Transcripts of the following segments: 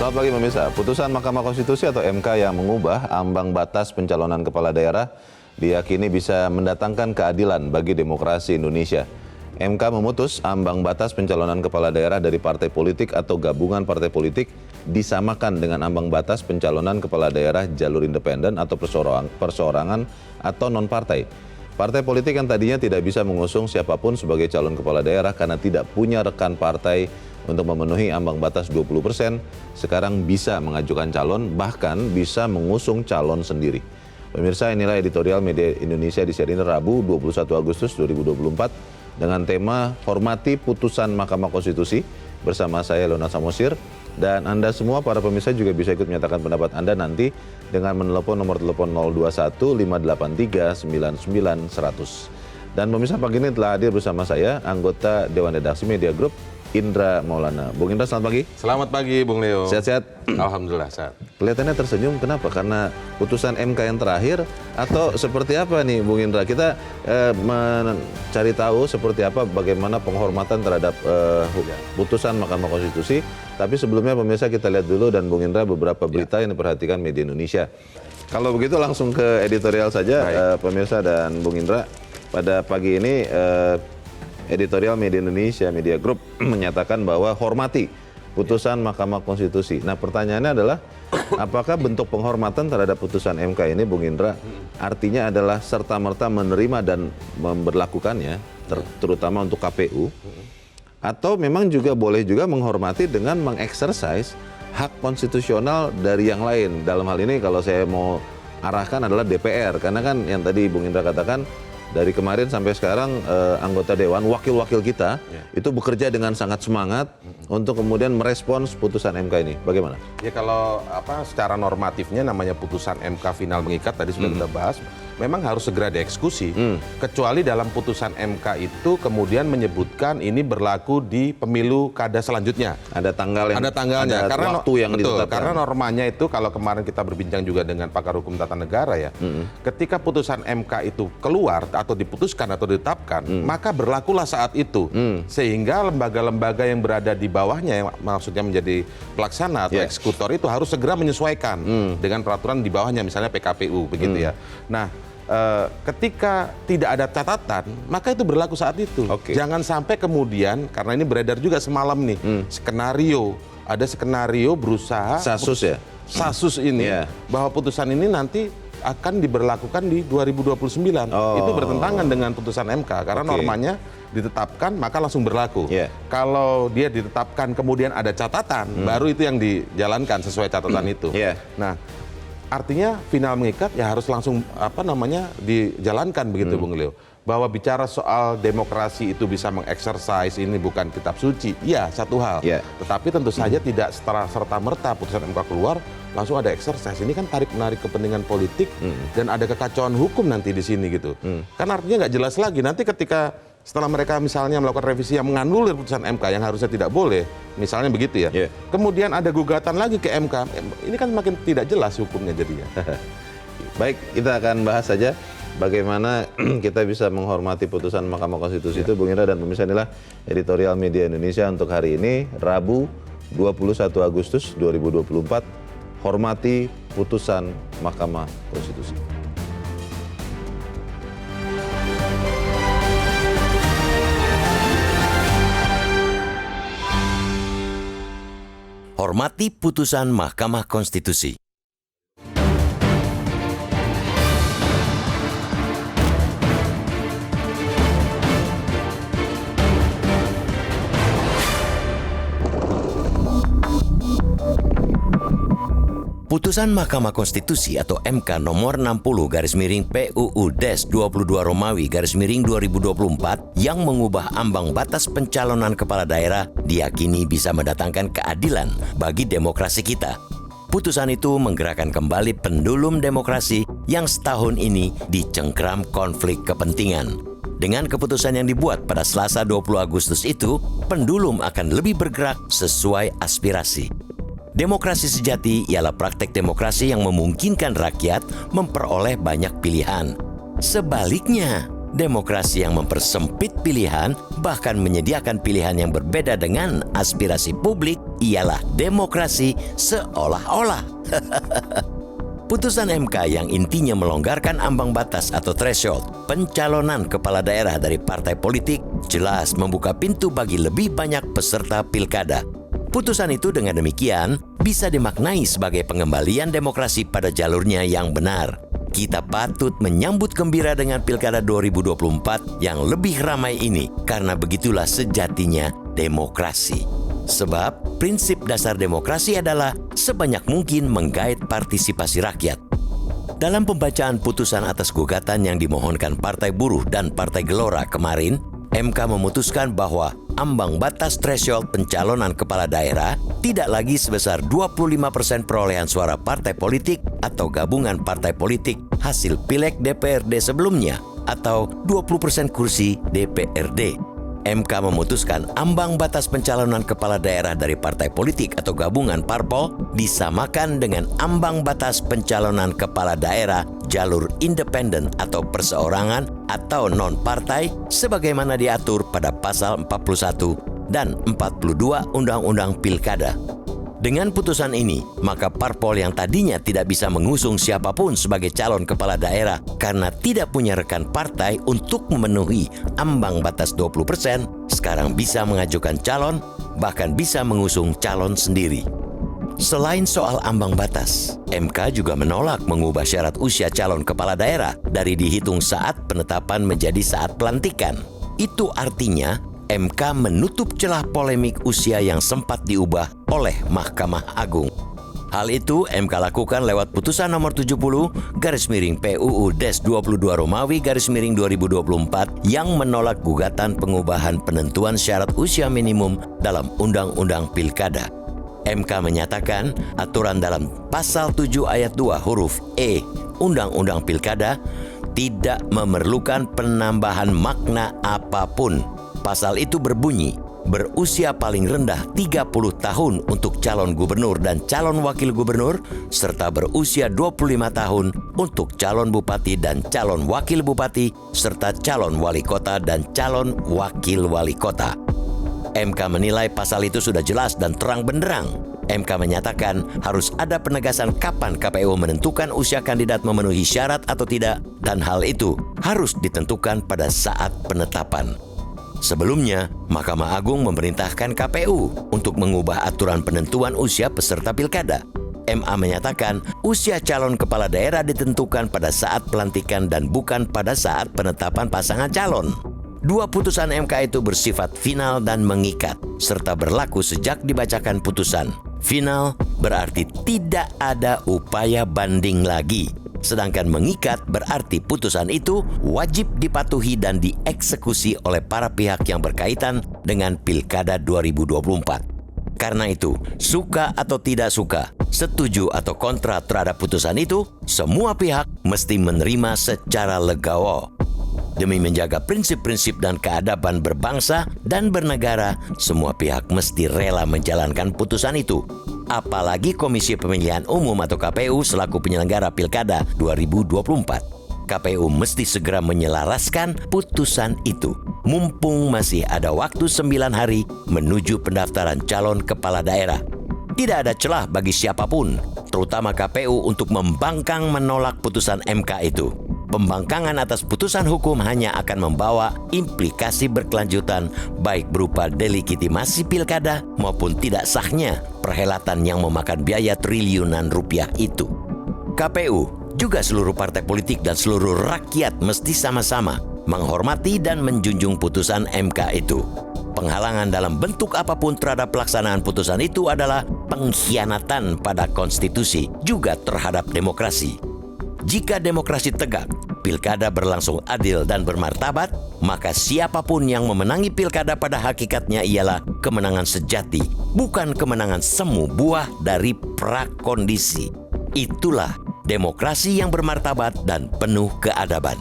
Selamat pagi pemirsa. Putusan Mahkamah Konstitusi atau MK yang mengubah ambang batas pencalonan kepala daerah diyakini bisa mendatangkan keadilan bagi demokrasi Indonesia. MK memutus ambang batas pencalonan kepala daerah dari partai politik atau gabungan partai politik disamakan dengan ambang batas pencalonan kepala daerah jalur independen atau perseorangan atau non-partai. Partai politik yang tadinya tidak bisa mengusung siapapun sebagai calon kepala daerah karena tidak punya rekan partai untuk memenuhi ambang batas 20%, sekarang bisa mengajukan calon, bahkan bisa mengusung calon sendiri. Pemirsa, inilah editorial Media Indonesia di seri ini Rabu 21 Agustus 2024 dengan tema Hormati Putusan Mahkamah Konstitusi bersama saya Leonard Samosir. Dan Anda semua para pemirsa juga bisa ikut menyatakan pendapat Anda nanti dengan menelepon nomor telepon 021 583 99 100. Dan pemirsa, pagi ini telah hadir bersama saya anggota Dewan Redaksi Media Group Indra Maulana. Bung Indra, selamat pagi. Selamat pagi, Bung Leo. Sehat-sehat? Alhamdulillah, sehat. Kelihatannya tersenyum, kenapa? Karena putusan MK yang terakhir atau seperti apa nih, Bung Indra? Kita mencari tahu seperti apa bagaimana penghormatan terhadap putusan Mahkamah Konstitusi. Tapi sebelumnya pemirsa kita lihat dulu dan Bung Indra beberapa berita yang diperhatikan media Indonesia. Kalau begitu langsung ke editorial saja, pemirsa dan Bung Indra. Pada pagi ini editorial Media Indonesia Media Group menyatakan bahwa hormati putusan Mahkamah Konstitusi. Nah, pertanyaannya adalah apakah bentuk penghormatan terhadap putusan MK ini, Bung Indra, artinya adalah serta-merta menerima dan memberlakukannya, terutama untuk KPU, atau memang juga boleh juga menghormati dengan mengeksersis hak konstitusional dari yang lain. Dalam hal ini kalau saya mau arahkan adalah DPR, karena kan yang tadi Bung Indra katakan, dari kemarin sampai sekarang anggota Dewan, wakil-wakil kita itu bekerja dengan sangat semangat untuk kemudian merespons putusan MK ini. Bagaimana? Ya kalau secara normatifnya namanya putusan MK final mengikat tadi sudah kita bahas, memang harus segera dieksekusi. Kecuali dalam putusan MK itu kemudian menyebutkan ini berlaku di pemilu kada selanjutnya. Ada tanggal yang ada tanggalnya, ada karena waktu yang ditetapkan. Karena normanya itu kalau kemarin kita berbincang juga dengan pakar hukum tata negara ya, ketika putusan MK itu keluar atau diputuskan atau ditetapkan, maka berlakulah saat itu. Sehingga lembaga-lembaga yang berada di bawahnya, yang maksudnya menjadi pelaksana atau eksekutor itu harus segera menyesuaikan dengan peraturan di bawahnya, misalnya PKPU begitu ya. Nah, ketika tidak ada catatan, maka itu berlaku saat itu. Jangan sampai kemudian, karena ini beredar juga semalam nih, ada skenario berusaha Sasus ini bahwa putusan ini nanti akan diberlakukan di 2029. Itu bertentangan dengan putusan MK karena normanya ditetapkan maka langsung berlaku. Kalau dia ditetapkan kemudian ada catatan, baru itu yang dijalankan sesuai catatan itu. Nah, artinya final mengikat ya harus langsung dijalankan begitu, Bung Leo. Bahwa bicara soal demokrasi itu bisa mengeksersis, ini bukan kitab suci. Ya, satu hal. Tetapi tentu saja tidak serta-merta putusan MK keluar langsung ada eksersis. Ini kan tarik-menarik kepentingan politik dan ada kekacauan hukum nanti di sini gitu. Kan artinya nggak jelas lagi. Nanti ketika setelah mereka misalnya melakukan revisi yang menganulir putusan MK yang harusnya tidak boleh, misalnya begitu ya. Kemudian ada gugatan lagi ke MK. Ini kan makin tidak jelas hukumnya jadinya. Baik, kita akan bahas saja bagaimana kita bisa menghormati putusan Mahkamah Konstitusi itu, Bung Indra dan pemirsa. Inilah editorial Media Indonesia untuk hari ini, Rabu 21 Agustus 2024. Hormati putusan Mahkamah Konstitusi. Hormati putusan Mahkamah Konstitusi. Putusan Mahkamah Konstitusi atau MK nomor 60/PUU-22 Romawi/2024 yang mengubah ambang batas pencalonan kepala daerah diyakini bisa mendatangkan keadilan bagi demokrasi kita. Putusan itu menggerakkan kembali pendulum demokrasi yang setahun ini dicengkram konflik kepentingan. Dengan keputusan yang dibuat pada Selasa 20 Agustus itu, pendulum akan lebih bergerak sesuai aspirasi. Demokrasi sejati ialah praktek demokrasi yang memungkinkan rakyat memperoleh banyak pilihan. Sebaliknya, Demokrasi yang mempersempit pilihan, bahkan menyediakan pilihan yang berbeda dengan aspirasi publik, ialah demokrasi seolah-olah. Putusan MK yang intinya melonggarkan ambang batas atau threshold pencalonan kepala daerah dari partai politik jelas membuka pintu bagi lebih banyak peserta pilkada. Putusan itu dengan demikian bisa dimaknai sebagai pengembalian demokrasi pada jalurnya yang benar. Kita patut menyambut gembira dengan Pilkada 2024 yang lebih ramai ini karena begitulah sejatinya demokrasi. Sebab prinsip dasar demokrasi adalah sebanyak mungkin menggait partisipasi rakyat. Dalam pembacaan putusan atas gugatan yang dimohonkan Partai Buruh dan Partai Gelora kemarin, MK memutuskan bahwa ambang batas threshold pencalonan kepala daerah tidak lagi sebesar 25% perolehan suara partai politik atau gabungan partai politik hasil pileg DPRD sebelumnya atau 20% kursi DPRD. MK memutuskan ambang batas pencalonan kepala daerah dari partai politik atau gabungan parpol disamakan dengan ambang batas pencalonan kepala daerah jalur independen atau perseorangan atau non-partai sebagaimana diatur pada pasal 41 dan 42 Undang-Undang Pilkada. Dengan putusan ini, maka parpol yang tadinya tidak bisa mengusung siapapun sebagai calon kepala daerah karena tidak punya rekan partai untuk memenuhi ambang batas 20%, sekarang bisa mengajukan calon, bahkan bisa mengusung calon sendiri. Selain soal ambang batas, MK juga menolak mengubah syarat usia calon kepala daerah dari dihitung saat penetapan menjadi saat pelantikan. Itu artinya MK menutup celah polemik usia yang sempat diubah oleh Mahkamah Agung. Hal itu MK lakukan lewat putusan nomor 70 /PUU-22 Romawi /2024 yang menolak gugatan pengubahan penentuan syarat usia minimum dalam Undang-Undang Pilkada. MK menyatakan aturan dalam pasal 7 ayat 2 huruf E Undang-Undang Pilkada tidak memerlukan penambahan makna apapun. Pasal itu berbunyi, berusia paling rendah 30 tahun untuk calon gubernur dan calon wakil gubernur, serta berusia 25 tahun untuk calon bupati dan calon wakil bupati, serta calon wali kota dan calon wakil wali kota. MK menilai pasal itu sudah jelas dan terang benderang. MK menyatakan harus ada penegasan kapan KPU menentukan usia kandidat memenuhi syarat atau tidak, dan hal itu harus ditentukan pada saat penetapan. Sebelumnya, Mahkamah Agung memerintahkan KPU untuk mengubah aturan penentuan usia peserta pilkada. MA menyatakan usia calon kepala daerah ditentukan pada saat pelantikan dan bukan pada saat penetapan pasangan calon. Dua putusan MK itu bersifat final dan mengikat, serta berlaku sejak dibacakan putusan. Final berarti tidak ada upaya banding lagi. Sedangkan mengikat berarti putusan itu wajib dipatuhi dan dieksekusi oleh para pihak yang berkaitan dengan Pilkada 2024. Karena itu, suka atau tidak suka, setuju atau kontra terhadap putusan itu, semua pihak mesti menerima secara legowo. Demi menjaga prinsip-prinsip dan keadaban berbangsa dan bernegara, semua pihak mesti rela menjalankan putusan itu. Apalagi Komisi Pemilihan Umum atau KPU selaku penyelenggara Pilkada 2024. KPU mesti segera menyelaraskan putusan itu. Mumpung masih ada waktu 9 hari menuju pendaftaran calon kepala daerah. Tidak ada celah bagi siapapun, terutama KPU untuk membangkang menolak putusan MK itu. Pembangkangan atas putusan hukum hanya akan membawa implikasi berkelanjutan baik berupa delegitimasi pilkada maupun tidak sahnya perhelatan yang memakan biaya triliunan rupiah itu. KPU, juga seluruh partai politik dan seluruh rakyat mesti sama-sama menghormati dan menjunjung putusan MK itu. Penghalangan dalam bentuk apapun terhadap pelaksanaan putusan itu adalah pengkhianatan pada konstitusi, juga terhadap demokrasi. Jika demokrasi tegak, pilkada berlangsung adil dan bermartabat, maka siapapun yang memenangi pilkada pada hakikatnya ialah kemenangan sejati, bukan kemenangan semu buah dari prakondisi. Itulah demokrasi yang bermartabat dan penuh keadaban.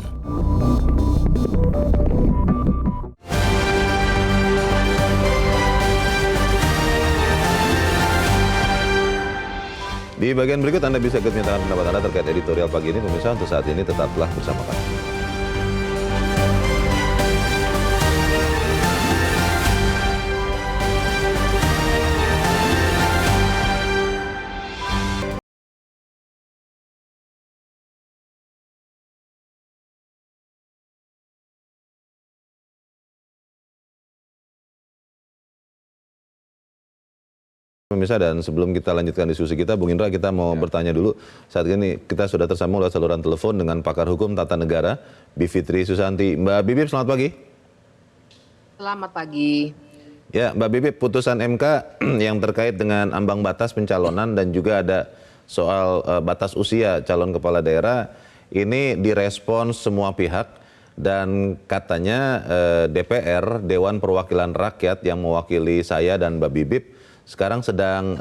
Di bagian berikut Anda bisa ikut menyatakan pendapat Anda terkait editorial pagi ini. Pemirsa, untuk saat ini tetaplah bersama kami. Pemirsa, dan sebelum kita lanjutkan diskusi kita, Bung Indra, kita mau bertanya dulu. Saat ini kita sudah tersambung lewat saluran telepon dengan pakar hukum tata negara, Bivitri Susanti. Mbak Bibip, selamat pagi. Selamat pagi. Ya, Mbak Bibip, putusan MK yang terkait dengan ambang batas pencalonan dan juga ada soal batas usia calon kepala daerah, ini direspons semua pihak dan katanya DPR, Dewan Perwakilan Rakyat yang mewakili saya dan Mbak Bibip, sekarang sedang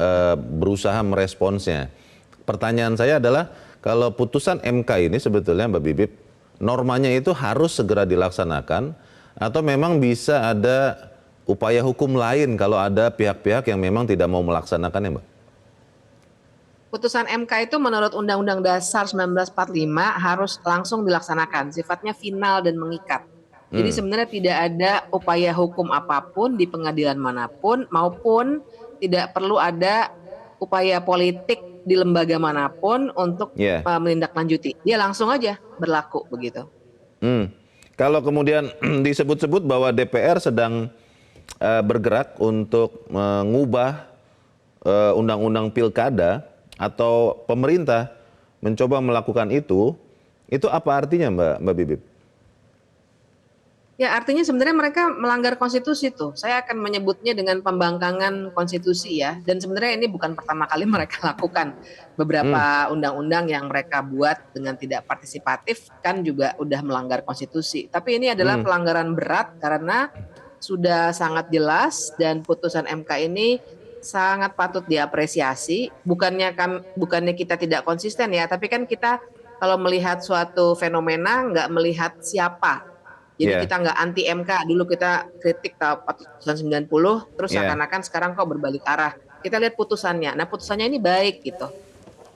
berusaha meresponsnya. Pertanyaan saya adalah, kalau putusan MK ini sebetulnya Mbak Bibip, normanya itu harus segera dilaksanakan atau memang bisa ada upaya hukum lain kalau ada pihak-pihak yang memang tidak mau melaksanakannya, Mbak? Putusan MK itu menurut Undang-Undang Dasar 1945 harus langsung dilaksanakan, sifatnya final dan mengikat. Jadi sebenarnya tidak ada upaya hukum apapun di pengadilan manapun, maupun tidak perlu ada upaya politik di lembaga manapun untuk menindaklanjuti. Dia langsung aja berlaku begitu. Kalau kemudian disebut-sebut bahwa DPR sedang bergerak untuk mengubah undang-undang pilkada atau pemerintah mencoba melakukan itu apa artinya, Mbak Bibip? Ya, artinya sebenarnya mereka melanggar konstitusi tuh. Saya akan menyebutnya dengan pembangkangan konstitusi ya. Dan sebenarnya ini bukan pertama kali mereka lakukan. Beberapa undang-undang yang mereka buat dengan tidak partisipatif kan juga udah melanggar konstitusi. Tapi ini adalah pelanggaran berat karena sudah sangat jelas dan putusan MK ini sangat patut diapresiasi. Bukannya kita tidak konsisten ya, tapi kan kita kalau melihat suatu fenomena nggak melihat siapa. Jadi kita nggak anti MK, dulu kita kritik putusan 90, terus seakan-akan sekarang kok berbalik arah. Kita lihat putusannya, nah putusannya ini baik gitu.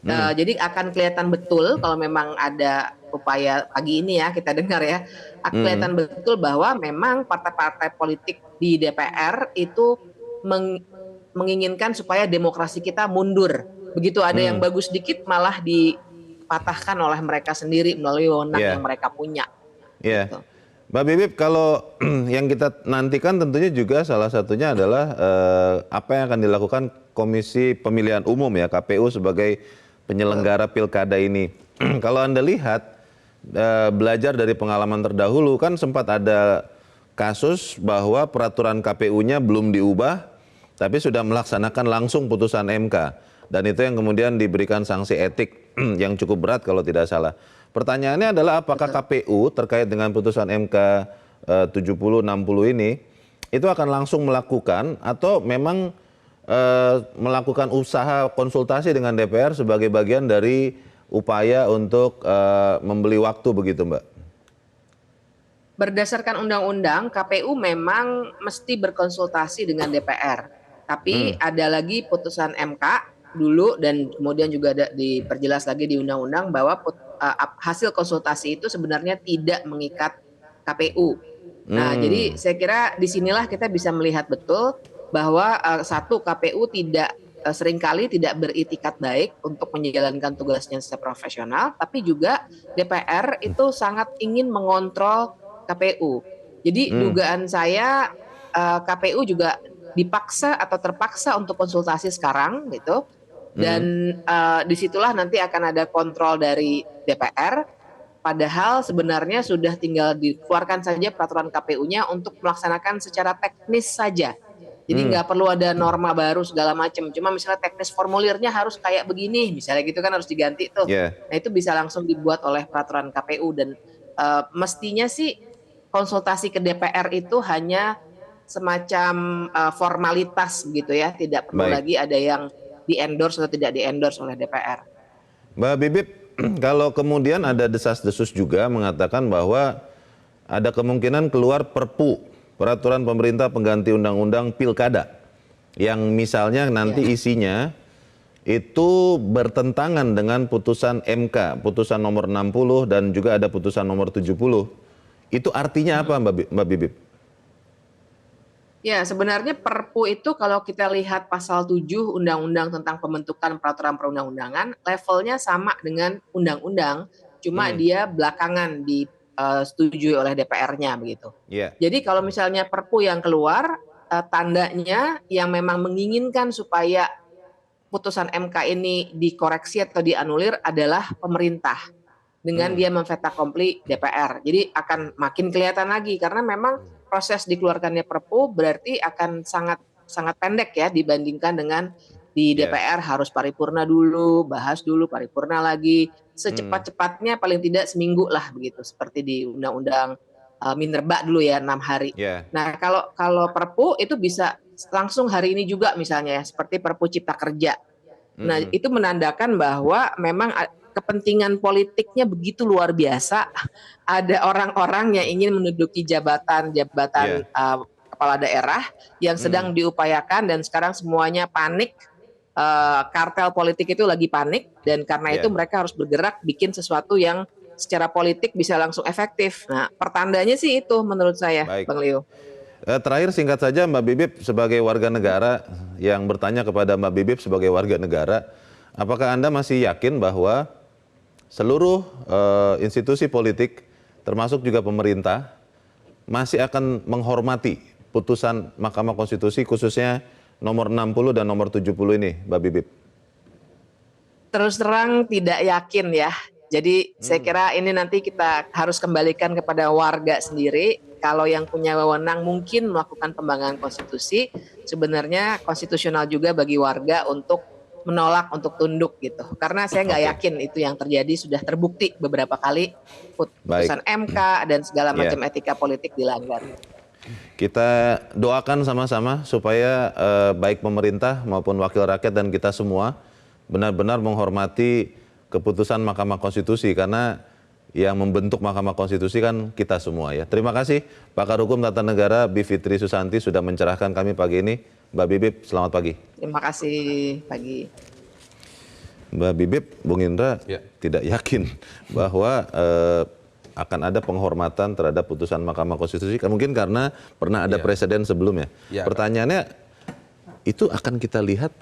Jadi akan kelihatan betul kalau memang ada upaya pagi ini ya kita dengar ya, kelihatan betul bahwa memang partai-partai politik di DPR itu menginginkan supaya demokrasi kita mundur. Begitu ada yang bagus dikit malah dipatahkan oleh mereka sendiri melalui wewenang yang mereka punya. Gitu. Mbak Bibip, kalau yang kita nantikan tentunya juga salah satunya adalah apa yang akan dilakukan Komisi Pemilihan Umum ya, KPU sebagai penyelenggara pilkada ini. Kalau Anda lihat, belajar dari pengalaman terdahulu kan sempat ada kasus bahwa peraturan KPU-nya belum diubah, tapi sudah melaksanakan langsung putusan MK. Dan itu yang kemudian diberikan sanksi etik yang cukup berat kalau tidak salah. Pertanyaannya adalah apakah KPU terkait dengan putusan MK 70-60 ini itu akan langsung melakukan atau memang melakukan usaha konsultasi dengan DPR sebagai bagian dari upaya untuk membeli waktu begitu, Mbak? Berdasarkan undang-undang, KPU memang mesti berkonsultasi dengan DPR. Tapi ada lagi putusan MK dulu dan kemudian juga ada diperjelas lagi di undang-undang bahwa hasil konsultasi itu sebenarnya tidak mengikat KPU. Nah, jadi saya kira disinilah kita bisa melihat betul bahwa satu, KPU seringkali tidak beritikat baik untuk menjalankan tugasnya secara profesional, tapi juga DPR itu sangat ingin mengontrol KPU. Jadi dugaan saya KPU juga dipaksa atau terpaksa untuk konsultasi sekarang gitu. Dan disitulah nanti akan ada kontrol dari DPR, padahal sebenarnya sudah tinggal dikeluarkan saja peraturan KPU-nya untuk melaksanakan secara teknis saja. Jadi nggak perlu ada norma baru segala macam. Cuma misalnya teknis formulirnya harus kayak begini, misalnya gitu kan harus diganti tuh. Nah itu bisa langsung dibuat oleh peraturan KPU dan mestinya sih konsultasi ke DPR itu hanya semacam formalitas gitu ya, tidak perlu lagi ada yang di-endorse atau tidak di-endorse oleh DPR. Mbak Bibip, kalau kemudian ada desas-desus juga mengatakan bahwa ada kemungkinan keluar Perpu, peraturan pemerintah pengganti undang-undang pilkada, yang misalnya nanti isinya itu bertentangan dengan putusan MK, putusan nomor 60 dan juga ada putusan nomor 70. Itu artinya apa, Mbak Bibip? Ya, sebenarnya Perpu itu kalau kita lihat pasal 7 Undang-Undang tentang pembentukan peraturan perundang-undangan, levelnya sama dengan undang-undang, cuma dia belakangan disetujui oleh DPR-nya begitu. Jadi kalau misalnya Perpu yang keluar, tandanya yang memang menginginkan supaya putusan MK ini dikoreksi atau dianulir adalah pemerintah dengan dia memveta kompli DPR. Jadi akan makin kelihatan lagi karena memang proses dikeluarkannya Perpu berarti akan sangat sangat pendek ya dibandingkan dengan di DPR harus paripurna dulu, bahas dulu, paripurna lagi. Secepat-cepatnya paling tidak seminggu lah begitu seperti di Undang-Undang Minerba dulu ya 6 hari. Nah, kalau Perpu itu bisa langsung hari ini juga misalnya ya, seperti Perpu Cipta Kerja. Nah, itu menandakan bahwa memang kepentingan politiknya begitu luar biasa. Ada orang-orang yang ingin menduduki jabatan kepala daerah yang sedang diupayakan dan sekarang semuanya panik. Kartel politik itu lagi panik dan karena itu mereka harus bergerak bikin sesuatu yang secara politik bisa langsung efektif. Nah, pertandanya sih itu menurut saya, Bang Leo. Terakhir singkat saja Mbak Bibip sebagai warga negara yang bertanya kepada Mbak Bibip sebagai warga negara, apakah Anda masih yakin bahwa seluruh institusi politik termasuk juga pemerintah masih akan menghormati putusan Mahkamah Konstitusi khususnya nomor 60 dan nomor 70 ini, Mbak Bibip? Terus terang tidak yakin ya. Jadi saya kira ini nanti kita harus kembalikan kepada warga sendiri. Kalau yang punya wewenang mungkin melakukan pembanggangan konstitusi, sebenarnya konstitusional juga bagi warga untuk menolak, untuk tunduk gitu. Karena saya nggak yakin itu yang terjadi, sudah terbukti beberapa kali putusan MK dan segala macam etika politik dilanggar. Kita doakan sama-sama supaya baik pemerintah maupun wakil rakyat dan kita semua benar-benar menghormati keputusan Mahkamah Konstitusi karena yang membentuk Mahkamah Konstitusi kan kita semua ya. Terima kasih Pakar Hukum Tata Negara Bivitri Susanti sudah mencerahkan kami pagi ini. Mbak Bibip, selamat pagi. Terima kasih, pagi. Mbak Bibip, Bung Indra tidak yakin bahwa akan ada penghormatan terhadap putusan Mahkamah Konstitusi, mungkin karena pernah ada presiden sebelumnya. Pertanyaannya, itu akan kita lihat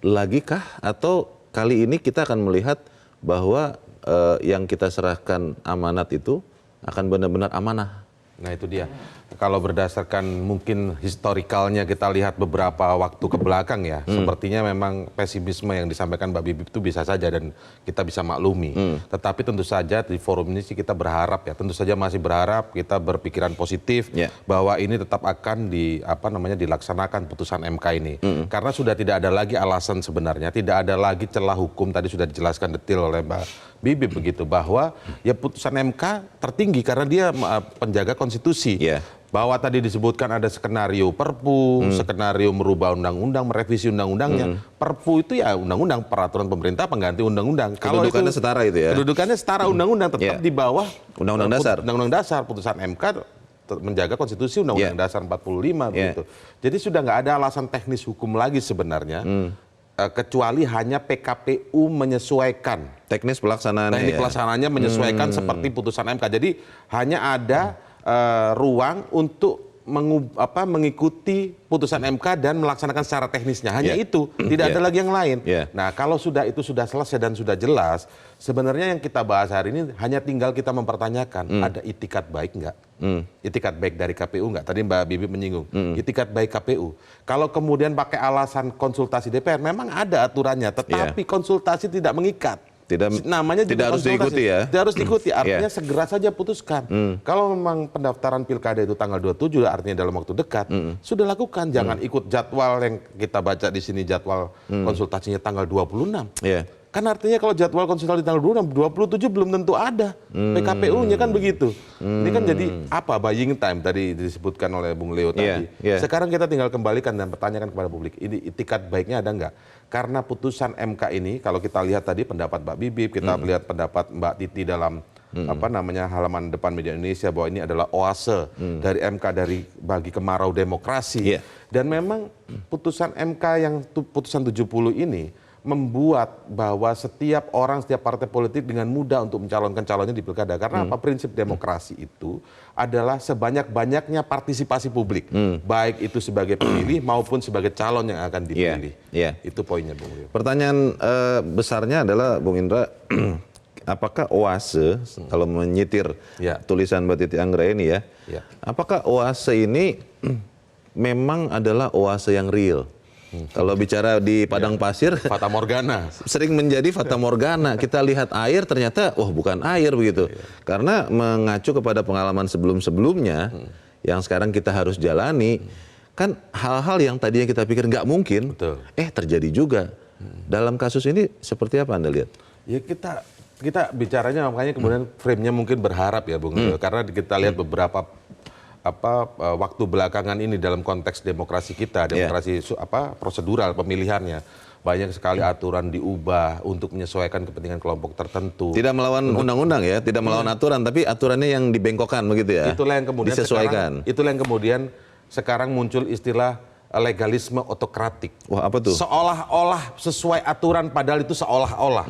lagi kah atau kali ini kita akan melihat bahwa yang kita serahkan amanat itu akan benar-benar amanah? Nah itu dia. Kalau berdasarkan mungkin historikalnya kita lihat beberapa waktu ke belakang ya, sepertinya memang pesimisme yang disampaikan Mbak Bibip itu bisa saja dan kita bisa maklumi. Tetapi tentu saja di forum ini sih kita berharap ya, tentu saja masih berharap, kita berpikiran positif bahwa ini tetap akan dilaksanakan putusan MK ini. Karena sudah tidak ada lagi alasan sebenarnya, tidak ada lagi celah hukum, tadi sudah dijelaskan detail oleh Mbak Bibip begitu, bahwa ya putusan MK tertinggi karena dia penjaga konstitusi. Bahwa tadi disebutkan ada skenario Perpu, skenario merubah undang-undang, merevisi undang-undangnya. Perpu itu ya undang-undang, peraturan pemerintah pengganti undang-undang. Kalau kedudukannya setara itu ya? Kedudukannya setara undang-undang, tetap di bawah Undang-Undang Dasar. Undang-Undang Dasar, putusan MK menjaga konstitusi Undang-Undang Dasar 45 begitu. Jadi sudah nggak ada alasan teknis hukum lagi sebenarnya. Kecuali hanya PKPU menyesuaikan. Teknis pelaksanaannya. Teknik pelaksanaannya menyesuaikan seperti putusan MK. Jadi hanya ada ruang untuk mengikuti putusan MK dan melaksanakan secara teknisnya. Hanya itu, tidak ada lagi yang lain. Nah, kalau itu sudah selesai dan sudah jelas, sebenarnya yang kita bahas hari ini hanya tinggal kita mempertanyakan, ada itikat baik nggak? Itikat baik dari KPU nggak? Tadi Mbak Bibip menyinggung, itikat baik KPU. Kalau kemudian pakai alasan konsultasi DPR, memang ada aturannya, tetapi konsultasi tidak mengikat. Namanya tidak harus diikuti ya? Tidak harus diikuti, artinya segera saja putuskan. Kalau memang pendaftaran pilkada itu tanggal 27, artinya dalam waktu dekat, sudah lakukan. Jangan ikut jadwal yang kita baca di sini, jadwal konsultasinya tanggal 26. Kan artinya kalau jadwal konsultasi tanggal 27 belum tentu ada. PKPU-nya kan begitu. Ini kan jadi apa, buying time tadi disebutkan oleh Bung Leo tadi. Sekarang kita tinggal kembalikan dan pertanyakan kepada publik, ini itikat baiknya ada nggak? Karena putusan MK ini, kalau kita lihat tadi pendapat Mbak Bibip, kita lihat pendapat Mbak Titi dalam halaman depan Media Indonesia bahwa ini adalah oase dari MK bagi kemarau demokrasi. Dan memang putusan MK yang putusan 70 ini membuat bahwa setiap orang, setiap partai politik dengan mudah untuk mencalonkan calonnya di pilkada. Karena apa? Prinsip demokrasi itu adalah sebanyak-banyaknya partisipasi publik. Baik itu sebagai pemilih maupun sebagai calon yang akan dipilih. Itu poinnya, Bung Leo. Pertanyaan besarnya adalah, Bung Indra, apakah oase, kalau menyitir tulisan Mbak Titi Anggraeni ya, apakah oase ini memang adalah oase yang real? Kalau bicara di padang pasir, Fata Morgana. sering menjadi fata morgana. Kita lihat air ternyata wah bukan air begitu. Karena mengacu kepada pengalaman sebelum-sebelumnya yang sekarang kita harus jalani, kan hal-hal yang tadinya kita pikir nggak mungkin, Betul. terjadi juga. Dalam kasus ini seperti apa Anda lihat? Ya kita bicaranya makanya kemudian frame-nya mungkin berharap ya Bung Leo, karena kita lihat beberapa waktu belakangan ini dalam konteks demokrasi kita, demokrasi prosedural pemilihannya, banyak sekali aturan diubah untuk menyesuaikan kepentingan kelompok tertentu. Tidak melawan undang-undang ya, tidak melawan aturan, tapi aturannya yang dibengkokkan begitu ya. Itulah yang kemudian disesuaikan. itulah yang kemudian sekarang muncul istilah legalisme otokratik. Wah, apa tuh? Seolah-olah sesuai aturan, padahal itu seolah-olah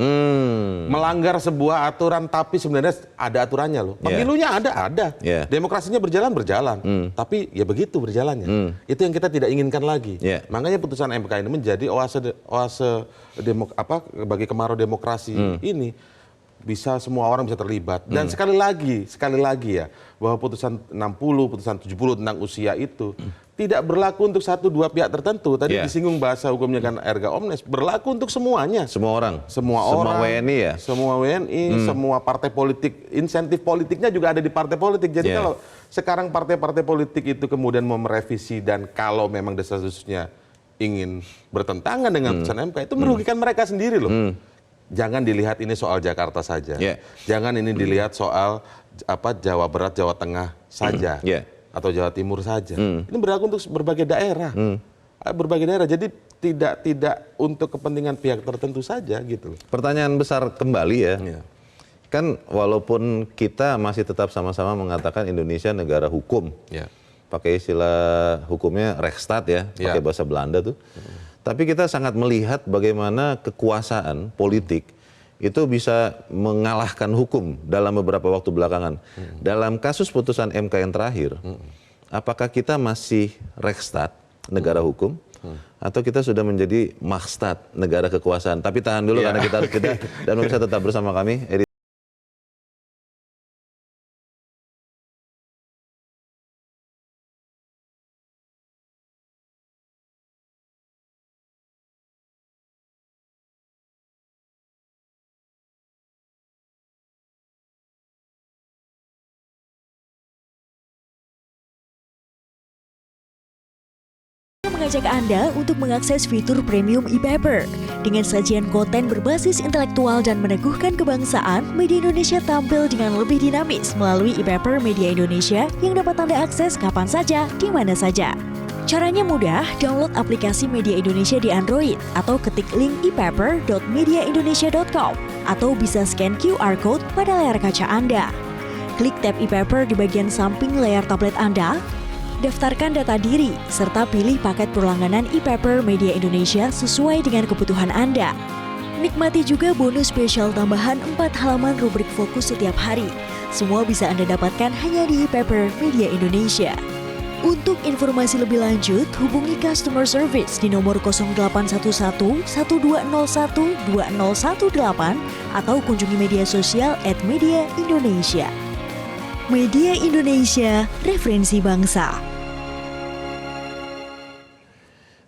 melanggar sebuah aturan, tapi sebenarnya ada aturannya loh. Pemilunya ada. Demokrasinya berjalan. Tapi ya begitu berjalannya. Itu yang kita tidak inginkan lagi. Makanya putusan MK ini menjadi oase bagi kemarau demokrasi ini. Bisa semua orang bisa terlibat. Dan sekali lagi ya, bahwa putusan 60, putusan 70 tentang usia itu tidak berlaku untuk satu dua pihak tertentu. Tadi disinggung bahasa hukumnya kan erga omnes, berlaku untuk semuanya. Semua orang. Semua WNI ya. Semua WNI, semua partai politik, insentif politiknya juga ada di partai politik. Jadi kalau sekarang partai-partai politik itu kemudian mau merevisi dan kalau memang desas-desusnya ingin bertentangan dengan putusan MK, itu merugikan mereka sendiri loh. Jangan dilihat ini soal Jakarta saja. Jangan ini dilihat soal Jawa Barat, Jawa Tengah saja. Atau Jawa Timur saja. Ini berlaku untuk berbagai daerah. Berbagai daerah. Jadi tidak untuk kepentingan pihak tertentu saja gitu. Pertanyaan besar kembali ya. Kan walaupun kita masih tetap sama-sama mengatakan Indonesia negara hukum. Pakai istilah hukumnya Rechtsstaat ya, pakai bahasa Belanda tuh. Tapi kita sangat melihat bagaimana kekuasaan politik itu bisa mengalahkan hukum dalam beberapa waktu belakangan. Dalam kasus putusan MK yang terakhir, apakah kita masih Rechtsstaat, negara hukum, atau kita sudah menjadi Machtstaat, negara kekuasaan? Tapi tahan dulu karena kita harus jeda dan bisa tetap bersama kami. Mengajak Anda untuk mengakses fitur premium e-paper. Dengan sajian konten berbasis intelektual dan meneguhkan kebangsaan, Media Indonesia tampil dengan lebih dinamis melalui e-paper Media Indonesia yang dapat Anda akses kapan saja, di mana saja. Caranya mudah, download aplikasi Media Indonesia di Android atau ketik link epaper.mediaindonesia.com atau bisa scan QR code pada layar kaca Anda. Klik tab e-paper di bagian samping layar tablet Anda. Daftarkan data diri, serta pilih paket perlangganan e-paper Media Indonesia sesuai dengan kebutuhan Anda. Nikmati juga bonus spesial tambahan 4 halaman rubrik fokus setiap hari. Semua bisa Anda dapatkan hanya di e-paper Media Indonesia. Untuk informasi lebih lanjut, hubungi customer service di nomor 0811 1201 2018 atau kunjungi media sosial @Media Indonesia. Media Indonesia, referensi bangsa.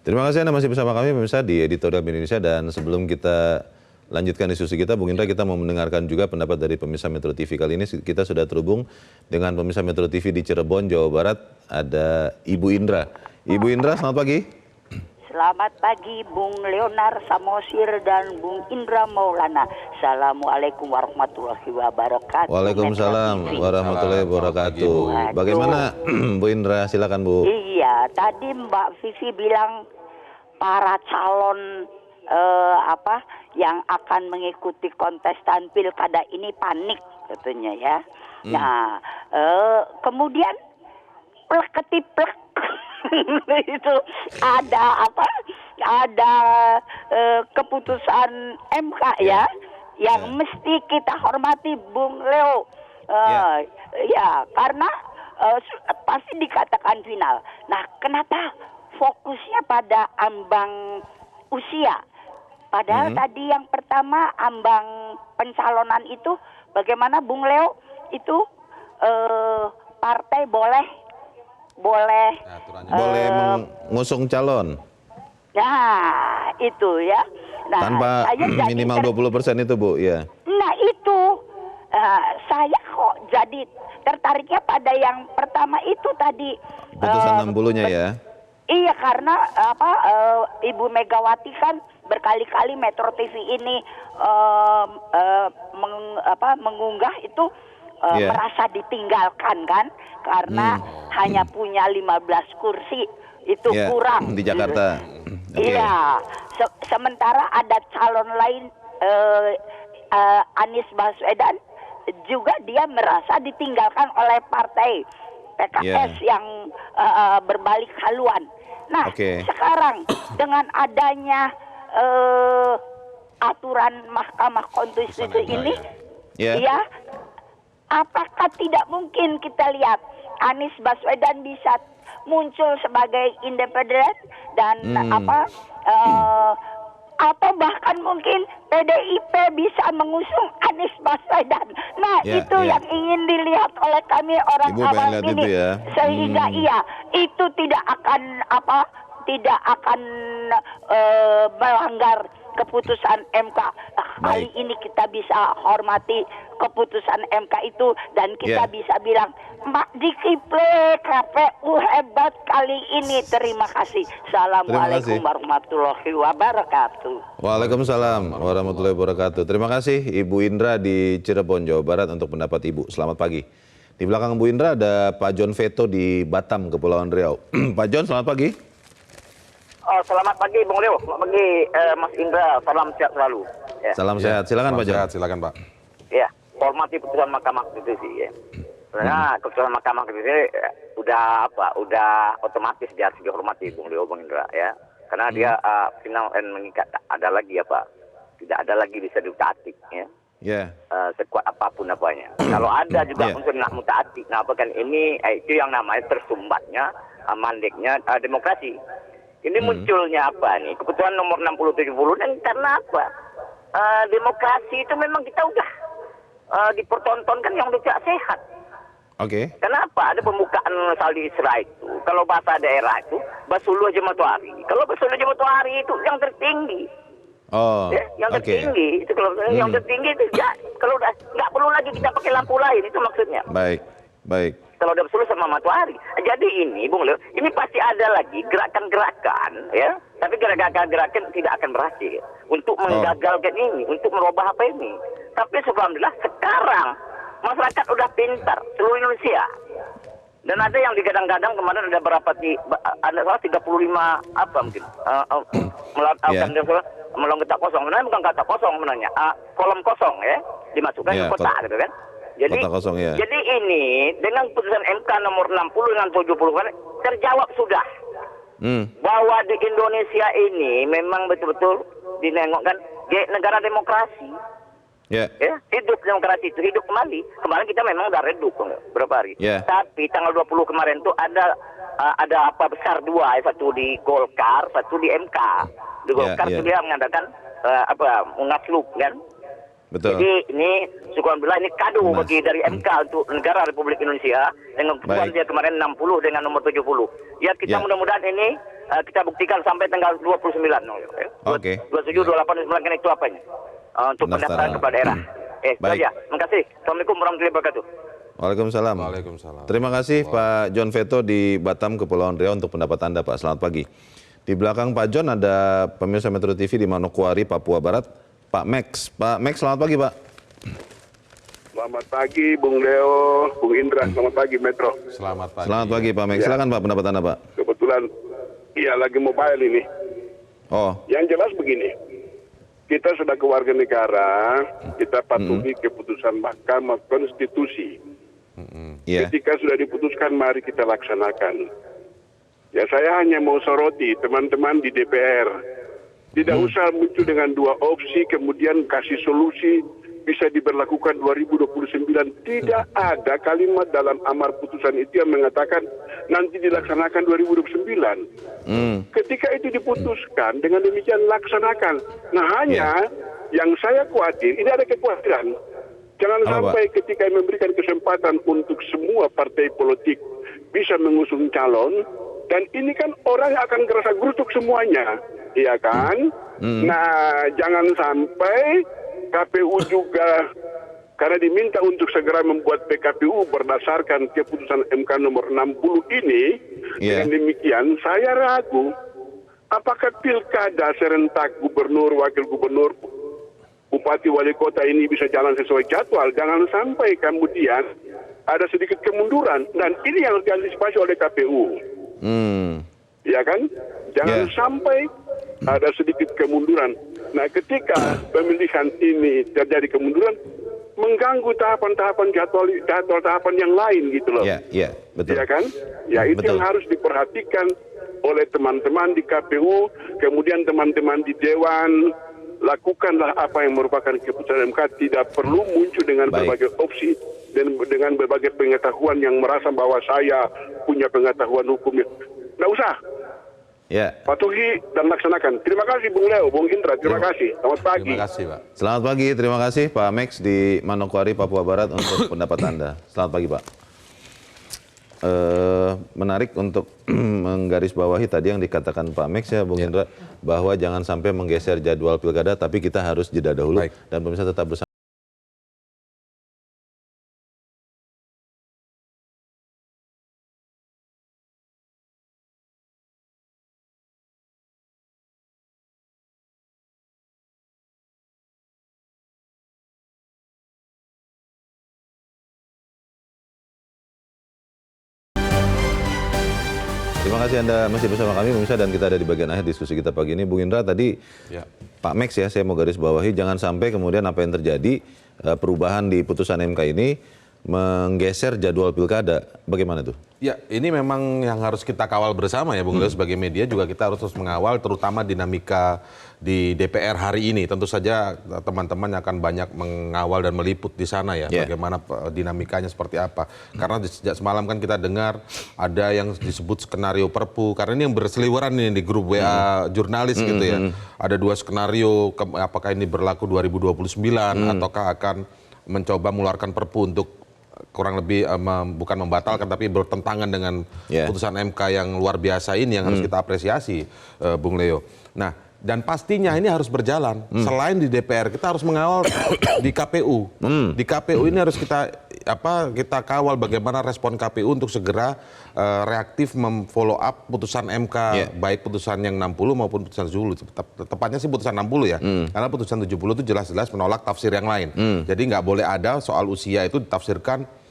Terima kasih Anda masih bersama kami pemirsa di Editorial Indonesia, dan sebelum kita lanjutkan diskusi kita, Bung Indra, kita mau mendengarkan juga pendapat dari pemirsa Metro TV. Kali ini kita sudah terhubung dengan pemirsa Metro TV di Cirebon, Jawa Barat, ada Ibu Indra. Ibu Indra, selamat pagi. Selamat pagi Bung Leonard Samosir dan Bung Indra Maulana. Assalamualaikum warahmatullahi wabarakatuh. Waalaikumsalam warahmatullahi wabarakatuh. Bagaimana Bu Indra? Silakan Bu. Iya, tadi Mbak Vivi bilang para calon yang akan mengikuti kontestan pilkada ini panik katanya ya. Nah, kemudian plek-ketiplek itu ada keputusan MK ya yang mesti kita hormati Bung Leo. Ya, karena pasti dikatakan final. Nah, kenapa fokusnya pada ambang usia? Padahal tadi yang pertama ambang pencalonan itu bagaimana Bung Leo itu partai boleh mengusung calon. Nah, itu ya. Nah, Tanpa saya jadi minimal 20% itu, Bu, ya. Nah, itu saya kok jadi tertariknya pada yang pertama itu tadi. Putusan 60-nya ya. Iya, karena Ibu Megawati kan berkali-kali Metro TV ini mengunggah itu Iya. merasa ditinggalkan kan, karena hanya punya 15 kursi itu Iya, kurang di Jakarta. Oke. Iya, sementara ada calon lain Anies Baswedan juga dia merasa ditinggalkan oleh partai PKS yang berbalik haluan. Nah, sekarang dengan adanya aturan Mahkamah Konstitusi ini, ya, apakah tidak mungkin kita lihat Anies Baswedan bisa muncul sebagai independen dan atau bahkan mungkin PDIP bisa mengusung Anies Baswedan. Nah, itu yang ingin dilihat oleh kami orang awam ini, sehingga itu tidak akan melanggar keputusan MK. Kali ini kita bisa hormati keputusan MK itu dan kita bisa bilang, Mak Dikiple KPU hebat kali ini. Terima kasih. Assalamualaikum warahmatullahi wabarakatuh. Waalaikumsalam warahmatullahi wabarakatuh. Terima kasih Ibu Indra di Cirebon, Jawa Barat untuk pendapat Ibu. Selamat pagi. Di belakang Bu Indra ada Pak John Veto di Batam, Kepulauan Riau. Pak John, selamat pagi. Selamat pagi Bung Leo, selamat pagi Mas Indra, salam sehat selalu. Ya. Salam sehat, silakan Pak John. Silakan Pak. Ya, hormati putusan Mahkamah Konstitusi ya. Sebenarnya keputusan Mahkamah Konstitusi udah otomatis dia harus dihormati Bung Leo, Bung Indra ya. Karena dia final and mengikat, ada lagi tidak ada lagi bisa diutaati ya. Sekuat apapun apanya. Kalau ada juga unsur nak mutaati, nah apa kan ini itu yang namanya tersumbatnya mandeknya demokrasi. Ini munculnya apa nih? Keputusan nomor 60-70 dan karena apa? Demokrasi itu memang kita udah dipertontonkan yang udah tidak sehat. Kenapa? Ada pembukaan saldi Isra itu. Kalau bahasa daerah itu, Basuluh Jematuari. Kalau Basuluh Jematuari itu yang tertinggi. Yang tertinggi itu kalau yang tertinggi itu kalau udah nggak perlu lagi kita pakai lampu lain, itu maksudnya. Baik. Kalau udah Basuluh sama Matuari. Jadi ini Bung Leo, ini pasti ada lagi gerakan-gerakan ya. Tapi gerakan-gerakan tidak akan berhasil untuk menggagalkan ini, untuk merubah apa ini. Tapi alhamdulillah sekarang masyarakat udah pintar seluruh Indonesia. Dan ada yang digadang-gadang kemarin ada berapa ada 35 apa mungkin melawan kotak kosong. Sebenarnya bukan kotak kosong sebenarnya, kolom kosong ya, dimasukkan ke kotak gitu kan. Jadi jadi ini dengan putusan MK nomor 60 dengan 70 kan terjawab sudah bahwa di Indonesia ini memang betul-betul dinengokkan negara demokrasi. Ya, hidup demokrasi itu hidup kembali. Kemarin kita memang udah redup berapa hari. Tapi tanggal 20 kemarin tuh ada apa besar dua, satu di Golkar, satu di MK. Di Golkar itu dia mengadakan munaslup kan. Jadi ini syukurlah ini kado bagi dari MK untuk negara Republik Indonesia dengan keputusan dia kemarin 60 dengan nomor 70. Ya kita mudah-mudahan ini kita buktikan sampai tanggal 29. 27, 28, 29 kan itu apanya? Untuk pendaftaran kepala daerah. Saja. Terima kasih. Assalamualaikum warahmatullahi wabarakatuh. Waalaikumsalam. Terima kasih Pak John Veto di Batam, Kepulauan Riau untuk pendapat Anda Pak. Selamat pagi. Di belakang Pak John ada pemirsa Metro TV di Manokwari, Papua Barat, Pak Max. Pak Max, selamat pagi Pak. Selamat pagi Bung Leo, Bung Indra, selamat pagi Metro. Selamat pagi. Selamat pagi Pak Max. Silakan Pak pendapat Anda Pak. Kebetulan lagi mobile ini. Yang jelas begini, kita sudah keluarga negara, kita patuhi keputusan Mahkamah Konstitusi. Ketika sudah diputuskan, mari kita laksanakan. Ya, saya hanya mau soroti teman-teman di DPR. Tidak usah muncul dengan dua opsi, kemudian kasih solusi bisa diberlakukan 2029. Tidak ada kalimat dalam amar putusan itu yang mengatakan nanti dilaksanakan 2029. Ketika itu diputuskan, dengan demikian laksanakan. Nah, hanya yang saya khawatir, ini ada kekhawatiran. Jangan sampai ketika memberikan kesempatan untuk semua partai politik bisa mengusung calon, Dan ini kan orang akan ngerasa gerusuk semuanya, iya kan? Nah, jangan sampai KPU juga karena diminta untuk segera membuat PKPU berdasarkan keputusan MK nomor 60 ini, dengan demikian saya ragu apakah pilkada serentak gubernur, wakil gubernur, bupati, wali kota ini bisa jalan sesuai jadwal. Jangan sampai kemudian ada sedikit kemunduran, dan ini yang harus diantisipasi oleh KPU. Ya kan? Jangan sampai ada sedikit kemunduran. Nah, ketika pemilihan ini terjadi kemunduran, mengganggu tahapan-tahapan jadwal tahapan yang lain gitu loh. Iya, betul. Ya kan? Ya, itu yang harus diperhatikan oleh teman-teman di KPU, kemudian teman-teman di Dewan, lakukanlah apa yang merupakan keputusan MK, tidak perlu muncul dengan berbagai opsi dan dengan berbagai pengetahuan yang merasa bahwa saya punya pengetahuan hukumnya. Nggak usah. Ya. Patuhi dan laksanakan. Terima kasih Bung Leo, Bung Indra, terima kasih. Selamat pagi. Terima kasih, Pak. Selamat pagi, terima kasih Pak Max di Manokwari, Papua Barat untuk pendapat Anda. Selamat pagi Pak. Menarik untuk menggarisbawahi tadi yang dikatakan Pak Max ya Bung Indra, bahwa jangan sampai menggeser jadwal pilkada, tapi kita harus jeda dahulu. Dan pemirsa tetap bersama. Terima kasih Anda masih bersama kami pemirsa, dan kita ada di bagian akhir diskusi kita pagi ini. Bung Indra tadi Pak Max ya, saya mau garis bawahi jangan sampai kemudian apa yang terjadi perubahan di putusan MK ini menggeser jadwal pilkada. Bagaimana tuh? Ya, ini memang yang harus kita kawal bersama ya Bung Leo. Sebagai media juga kita harus terus mengawal terutama dinamika di DPR hari ini. Tentu saja teman-teman akan banyak mengawal dan meliput di sana ya, bagaimana dinamikanya seperti apa. Karena sejak semalam kan kita dengar ada yang disebut skenario Perpu, karena ini yang berseliweran ini di grup WA jurnalis gitu ya. Ada 2 skenario, apakah ini berlaku 2029 ataukah akan mencoba mengeluarkan Perpu untuk kurang lebih bukan membatalkan tapi bertentangan dengan putusan MK yang luar biasa ini yang harus kita apresiasi, Bung Leo. Nah, dan pastinya ini harus berjalan. Selain di DPR, kita harus mengawal di KPU. Di KPU ini harus kita kawal bagaimana respon KPU untuk segera reaktif memfollow up putusan MK, baik putusan yang 60 maupun putusan 70. Tepatnya sih putusan 60 ya. Karena putusan 70 itu jelas-jelas menolak tafsir yang lain. Jadi nggak boleh ada soal usia itu ditafsirkan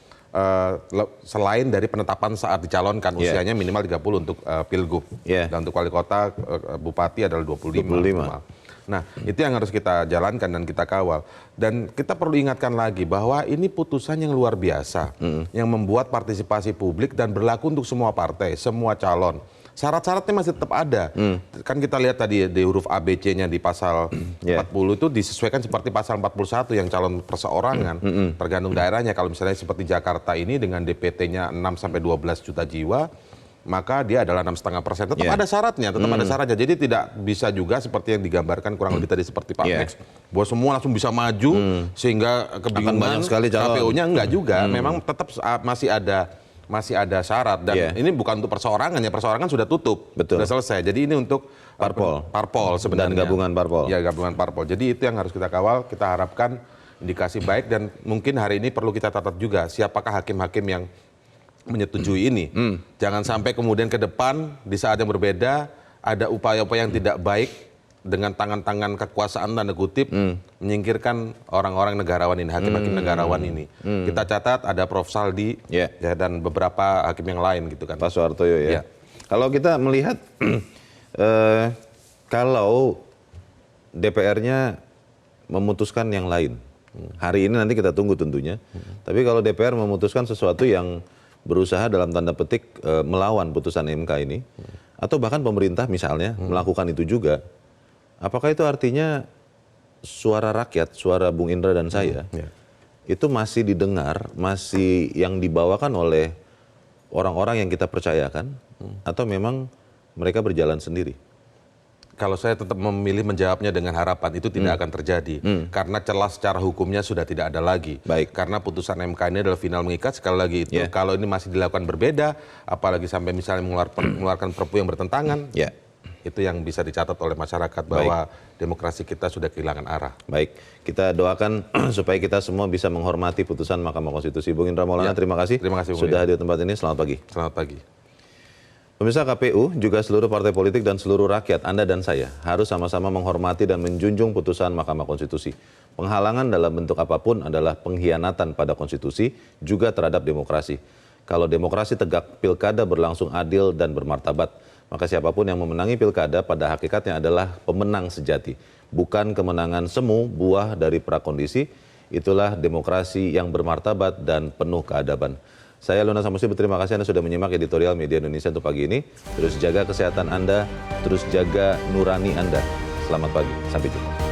selain dari penetapan saat dicalonkan, usianya minimal 30 untuk pilgub, dan untuk wali kota, bupati adalah 25. Nah, itu yang harus kita jalankan dan kita kawal. Dan kita perlu ingatkan lagi bahwa ini putusan yang luar biasa, yang membuat partisipasi publik dan berlaku untuk semua partai, semua calon. Syarat-syaratnya masih tetap ada. Kan kita lihat tadi di huruf ABC-nya di pasal 40 itu disesuaikan seperti pasal 41 yang calon perseorangan, tergantung daerahnya. Kalau misalnya seperti Jakarta ini dengan DPT-nya 6-12 juta jiwa, maka dia adalah 6,5%. Tetap ada syaratnya, ada syaratnya. Jadi tidak bisa juga seperti yang digambarkan kurang lebih tadi seperti Pak Max, bahwa semua langsung bisa maju sehingga kebingungan KPU-nya enggak juga. Memang tetap masih ada syarat, dan ini bukan untuk perseorangan ya, perseorangan sudah tutup, sudah selesai. Jadi ini untuk parpol sebenarnya. Dan gabungan parpol. Ya, gabungan parpol. Jadi itu yang harus kita kawal, kita harapkan indikasi baik, dan mungkin hari ini perlu kita catat juga siapakah hakim-hakim yang menyetujui ini. Jangan sampai kemudian ke depan di saat yang berbeda ada upaya-upaya yang tidak baik dengan tangan-tangan kekuasaan tanda kutip menyingkirkan orang-orang negarawan ini, hakim-hakim negarawan ini. Kita catat ada Prof. Saldi dan beberapa hakim yang lain gitu kan. Pak Soehartoyo ya. Kalau kita melihat kalau DPR-nya memutuskan yang lain, hari ini nanti kita tunggu tentunya. Tapi kalau DPR memutuskan sesuatu yang berusaha dalam tanda petik melawan putusan MK ini, atau bahkan pemerintah misalnya melakukan itu juga, apakah itu artinya suara rakyat, suara Bung Indra dan saya, itu masih didengar, masih yang dibawakan oleh orang-orang yang kita percayakan, atau memang mereka berjalan sendiri? Kalau saya tetap memilih menjawabnya dengan harapan itu tidak akan terjadi. Karena celah secara hukumnya sudah tidak ada lagi. Baik. Karena putusan MK ini adalah final mengikat, sekali lagi itu kalau ini masih dilakukan berbeda, apalagi sampai misalnya mengeluarkan perpu yang bertentangan, itu yang bisa dicatat oleh masyarakat bahwa demokrasi kita sudah kehilangan arah. Baik, kita doakan supaya kita semua bisa menghormati putusan Mahkamah Konstitusi. Bung Indra Maulana, terima kasih. Terima kasih, sudah hadir di tempat ini. Selamat pagi. Selamat pagi. Pemirsa, KPU juga seluruh partai politik dan seluruh rakyat, Anda dan saya, harus sama-sama menghormati dan menjunjung putusan Mahkamah Konstitusi. Penghalangan dalam bentuk apapun adalah pengkhianatan pada konstitusi, juga terhadap demokrasi. Kalau demokrasi tegak, pilkada berlangsung adil dan bermartabat, maka siapapun yang memenangi pilkada pada hakikatnya adalah pemenang sejati. Bukan kemenangan semu, buah dari prakondisi. Itulah demokrasi yang bermartabat dan penuh keadaban. Saya Luna Samusi berterima kasih Anda sudah menyimak editorial Media Indonesia untuk pagi ini. Terus jaga kesehatan Anda, terus jaga nurani Anda. Selamat pagi, sampai jumpa.